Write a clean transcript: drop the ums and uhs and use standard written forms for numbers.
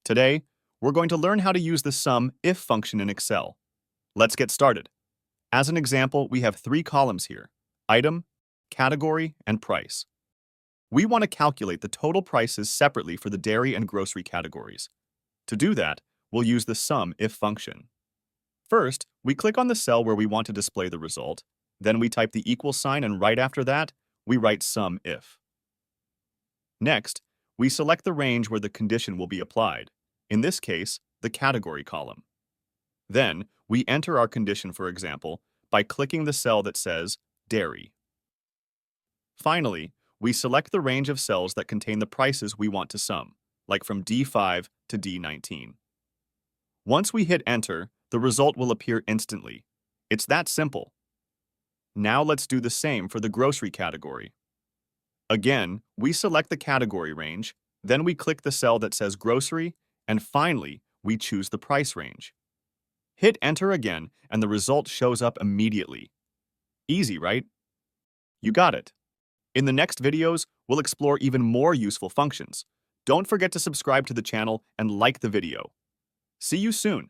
Today, we're going to learn how to use the SUMIF function in Excel. Let's get started. As an example, we have three columns here: item, category, and price. We want to calculate the total prices separately for the dairy and grocery categories. To do that, we'll use the SUMIF function. First, we click on the cell where we want to display the result. Then we type the equal sign, and right after that, we write SUMIF. Next, we select the range where the condition will be applied, in this case, the category column. Then, we enter our condition, for example, by clicking the cell that says Dairy. Finally, we select the range of cells that contain the prices we want to sum, like from D5 to D19. Once we hit Enter, the result will appear instantly. It's that simple. Now let's do the same for the grocery category. Again, we select the category range, then we click the cell that says Grocery, and finally, we choose the price range. Hit Enter again, and the result shows up immediately. Easy, right? You got it. In the next videos, we'll explore even more useful functions. Don't forget to subscribe to the channel and like the video. See you soon.